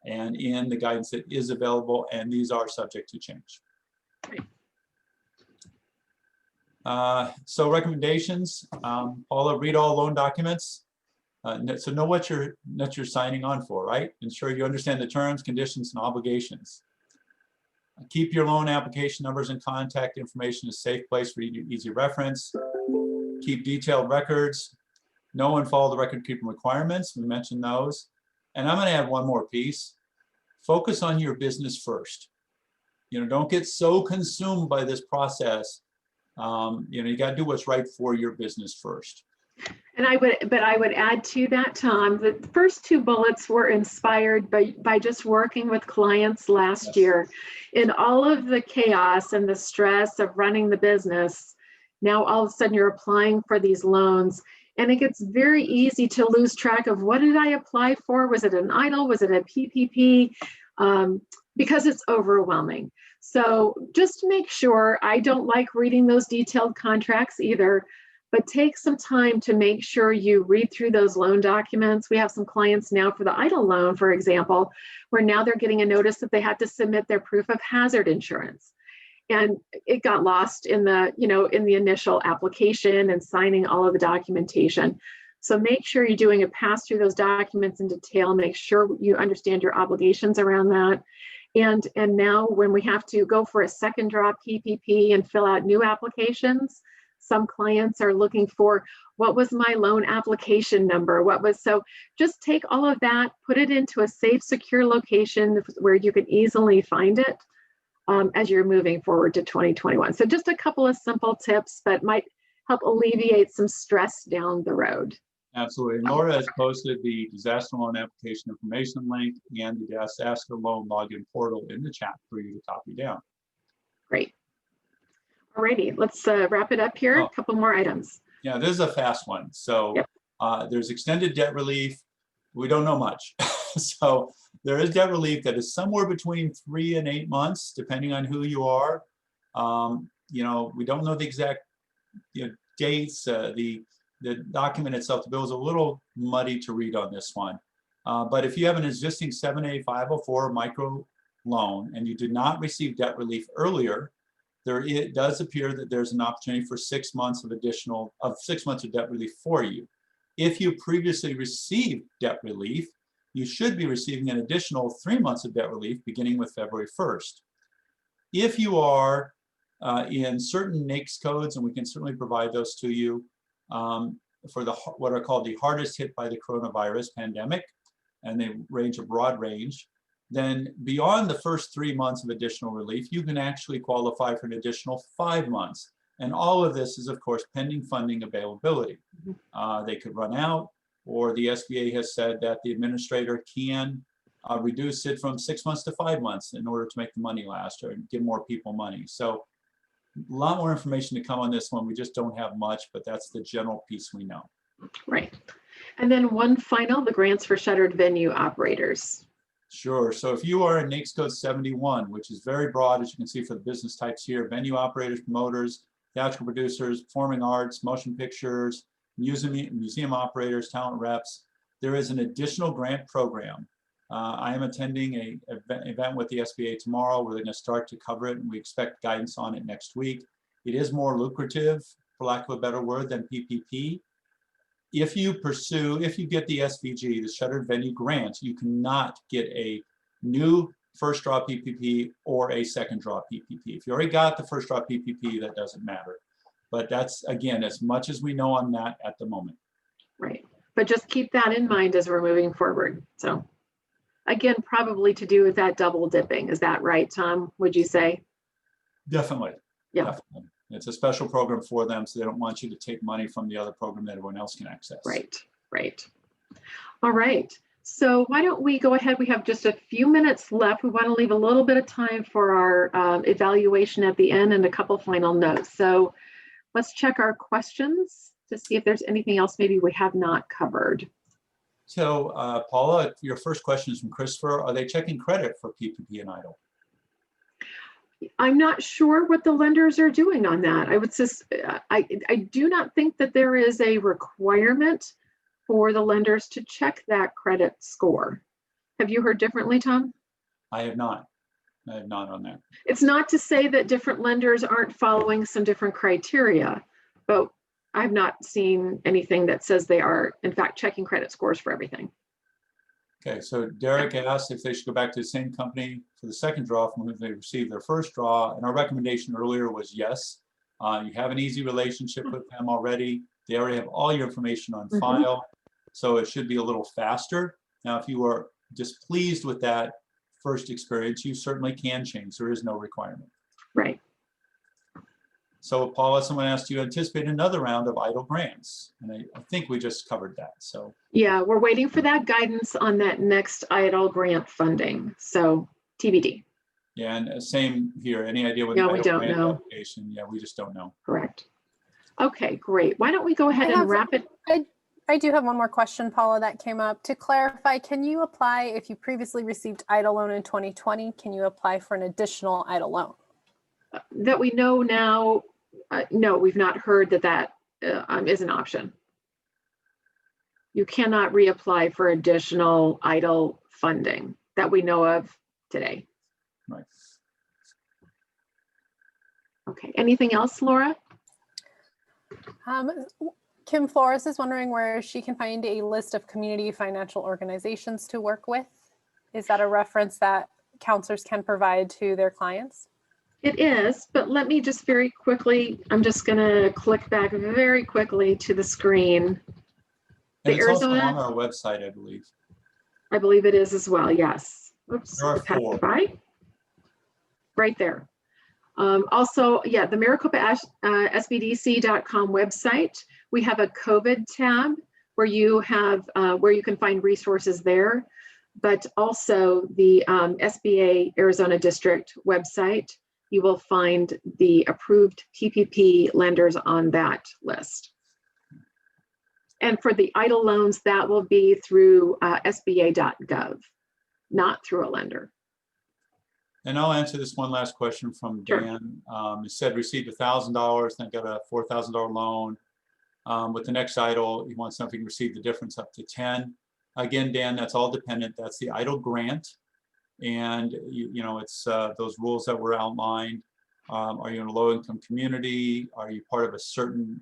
and in the guidance that is available, and these are subject to change. So recommendations, Paula, read all loan documents. So know what you're signing on for, right? Ensure you understand the terms, conditions, and obligations. Keep your loan application numbers and contact information in a safe place for easy reference. Keep detailed records. Know and follow the record keeping requirements. We mentioned those. And I'm going to add one more piece. Focus on your business first. You know, don't get so consumed by this process. You know, you got to do what's right for your business first. And I would add to that, Tom, the first two bullets were inspired by just working with clients last year. In all of the chaos and the stress of running the business, now all of a sudden you're applying for these loans, and it gets very easy to lose track of what did I apply for? Was it an EIDL? Was it a PPP? Because it's overwhelming. So just make sure, I don't like reading those detailed contracts either, but take some time to make sure you read through those loan documents. We have some clients now for the EIDL loan, for example, where now they're getting a notice that they have to submit their proof of hazard insurance. And it got lost in the, you know, in the initial application and signing all of the documentation. So make sure you're doing a pass through those documents in detail, make sure you understand your obligations around that. And now when we have to go for a second draw PPP and fill out new applications, some clients are looking for, what was my loan application number? So just take all of that, put it into a safe, secure location where you can easily find it as you're moving forward to 2021. So just a couple of simple tips that might help alleviate some stress down the road. Absolutely. Laura has posted the disaster loan application information link and the disaster loan login portal in the chat for you to copy down. Great. Alrighty, let's wrap it up here. A couple more items. Yeah, this is a fast one. So there's extended debt relief. We don't know much. So there is debt relief that is somewhere between 3 and 8 months, depending on who you are. You know, we don't know the exact dates. The document itself, the bill is a little muddy to read on this one. But if you have an existing 7A 504 micro loan and you did not receive debt relief earlier, it does appear that there's an opportunity for 6 months of 6 months of debt relief for you. If you previously received debt relief, you should be receiving an additional 3 months of debt relief beginning with February 1st. If you are in certain NAICS codes, and we can certainly provide those to you for what are called the hardest hit by the coronavirus pandemic, and they range a broad range, then beyond the first 3 months of additional relief, you can actually qualify for an additional 5 months. And all of this is, of course, pending funding availability. They could run out, or the SBA has said that the administrator can reduce it from 6 months to 5 months in order to make the money last or give more people money. So a lot more information to come on this one. We just don't have much, but that's the general piece we know. Right. And then one final, the grants for shuttered venue operators. Sure. So if you are in NAICS code 71, which is very broad, as you can see for the business types here, venue operators, promoters, theatrical producers, performing arts, motion pictures, museum operators, talent reps, there is an additional grant program. I am attending an event with the SBA tomorrow. We're going to start to cover it, and we expect guidance on it next week. It is more lucrative, for lack of a better word, than PPP. If you get the SVG, the Shuttered Venue Grant, you cannot get a new first draw PPP or a second draw PPP. If you already got the first draw PPP, that doesn't matter. But that's, again, as much as we know on that at the moment. Right. But just keep that in mind as we're moving forward. So again, probably to do with that double dipping. Is that right, Tom? Would you say? Definitely. Yeah. Definitely. It's a special program for them, so they don't want you to take money from the other program that everyone else can access. Right, right. All right. So why don't we go ahead? We have just a few minutes left. We want to leave a little bit of time for our evaluation at the end and a couple final notes. So let's check our questions to see if there's anything else maybe we have not covered. So Paula, your first question is from Christopher. Are they checking credit for PPP and EIDL? I'm not sure what the lenders are doing on that. I would just, I do not think that there is a requirement for the lenders to check that credit score. Have you heard differently, Tom? I have not. I have not on that. It's not to say that different lenders aren't following some different criteria, but I've not seen anything that says they are, in fact, checking credit scores for everything. Okay, so Derek asked if they should go back to the same company for the second draw from whom they received their first draw. And our recommendation earlier was yes. You have an easy relationship with them already. They already have all your information on file. So it should be a little faster. Now, if you are displeased with that first experience, you certainly can change. There is no requirement. Right. So Paula, someone asked, do you anticipate another round of EIDL grants? And I think we just covered that. So yeah, we're waiting for that guidance on that next EIDL grant funding. So TBD. yeah, and same here. Any idea what No, the we EIDL don't grant know. application? Yeah, we just don't know. Correct. Okay, great. Why don't we go ahead and wrap it? I do have one more question, Paula, that came up. To clarify, can you apply if you previously received EIDL loan in 2020? Can you apply for an additional EIDL loan? That we know now, no, we've not heard that that is an option. You cannot reapply for additional EIDL funding that we know of today. Right. Okay, anything else, Laura? Kim Flores is wondering where she can find a list of community financial organizations to work with. Is that a reference that counselors can provide to their clients? It is, but let me just very quickly, I'm just going to click back very quickly to the screen. And The it's also Arizona, on our website, I believe. I believe it is as well, yes. Oops, There are passed 4. by. Right there. Also, yeah, the Maricopa SBDC.com website, we have a COVID tab where you have where you can find resources there, but also the SBA Arizona District website, you will find the approved PPP lenders on that list. And for the EIDL loans, that will be through SBA.gov, not through a lender. And I'll answer this one last question from Dan. It said received $1,000, then got a $4,000 loan. With the next EIDL, he wants something to receive the difference up to 10. Again, Dan, that's all dependent. That's the EIDL grant. And you know, it's those rules that were outlined. Are you in a low-income community? Are you part of a certain,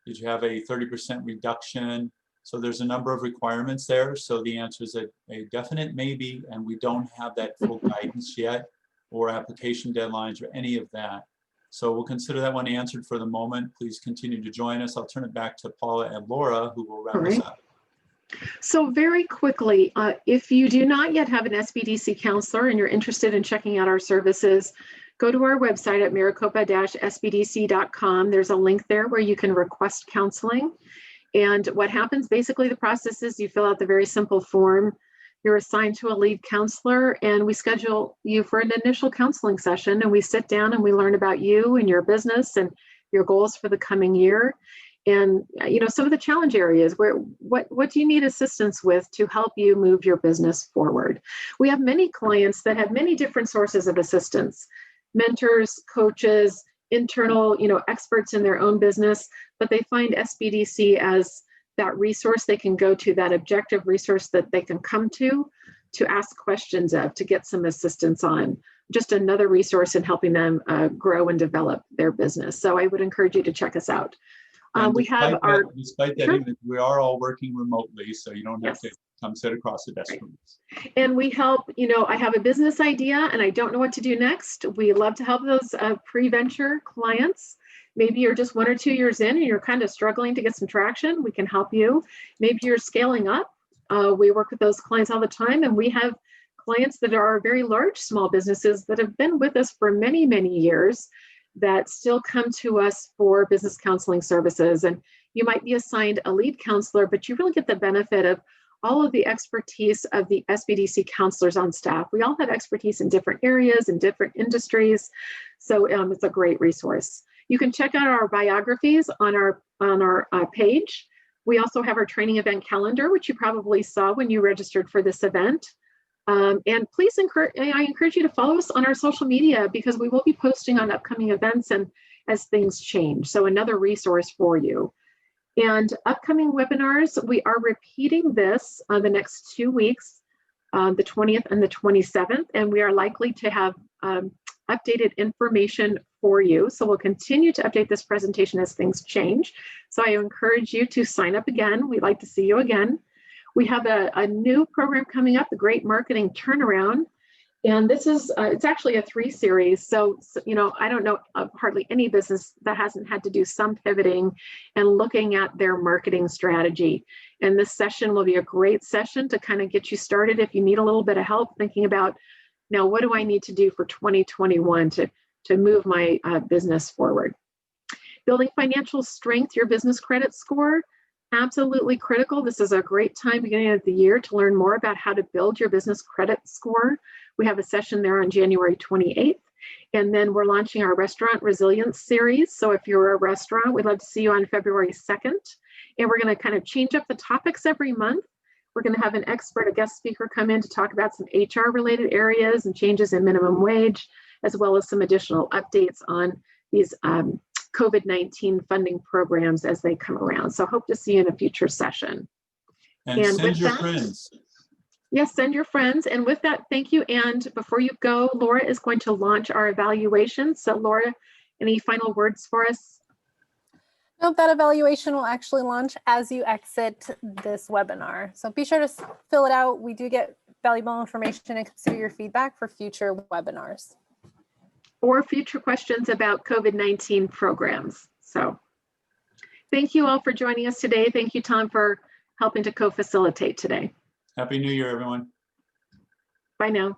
did you have a 30% reduction? So there's a number of requirements there. So the answer is a definite maybe, and we don't have that full guidance yet, or application deadlines or any of that. So we'll consider that one answered for the moment. Please continue to join us. I'll turn it back to Paula and Laura, who will wrap us up. So very quickly, if you do not yet have an SBDC counselor and you're interested in checking out our services, go to our website at maricopa-sbdc.com. There's a link there where you can request counseling. And what happens, basically the process is you fill out the very simple form, you're assigned to a lead counselor, and we schedule you for an initial counseling session, and we sit down and we learn about you and your business and your goals for the coming year. And you know, some of the challenge areas where what do you need assistance with to help you move your business forward. We have many clients that have many different sources of assistance, mentors, coaches, internal, you know, experts in their own business, but they find SBDC as that resource they can go to, that objective resource that they can come to ask questions of, to get some assistance on, just another resource in helping them grow and develop their business. So I would encourage you to check us out. We have our, despite that, sure. we are all working remotely, so you don't have Yes. to come sit across the desk Right. from us. And we help, you know, I have a business idea and I don't know what to do next. We love to help those pre-venture clients. Maybe you're just 1 or 2 years in and you're kind of struggling to get some traction. We can help you. Maybe you're scaling up. We work with those clients all the time, and we have clients that are very large small businesses that have been with us for many, many years that still come to us for business counseling services. And you might be assigned a lead counselor, but you really get the benefit of all of the expertise of the SBDC counselors on staff. We all have expertise in different areas and different industries. So it's a great resource. You can check out our biographies on our page. We also have our training event calendar, which you probably saw when you registered for this event. And please I encourage you to follow us on our social media, because we will be posting on upcoming events and as things change. So another resource for you. And upcoming webinars, we are repeating this the next 2 weeks, the 20th and the 27th, and we are likely to have updated information for you. So we'll continue to update this presentation as things change. So I encourage you to sign up again. We'd like to see you again. We have a new program coming up, the Great Marketing Turnaround. And this is, it's actually a 3 series. So, you know, I don't know of hardly any business that hasn't had to do some pivoting and looking at their marketing strategy. And this session will be a great session to kind of get you started if you need a little bit of help thinking about, now, what do I need to do for 2021 to move my business forward? Building financial strength, your business credit score, absolutely critical. This is a great time beginning of the year to learn more about how to build your business credit score. We have a session there on January 28th. And then we're launching our Restaurant Resilience series. So if you're a restaurant, we'd love to see you on February 2nd. And we're going to kind of change up the topics every month. We're going to have an expert, a guest speaker, come in to talk about some HR related areas and changes in minimum wage, as well as some additional updates on these COVID-19 funding programs as they come around. So hope to see you in a future session. And send your friends. Yes, send your friends. And with that, thank you. And before you go, Laura is going to launch our evaluation. So Laura, any final words for us? Nope, that evaluation will actually launch as you exit this webinar. So be sure to fill it out. We do get valuable information and consider your feedback for future webinars. Or future questions about COVID-19 programs. So thank you all for joining us today. Thank you, Tom, for helping to co-facilitate today. Happy New Year, everyone. Bye now.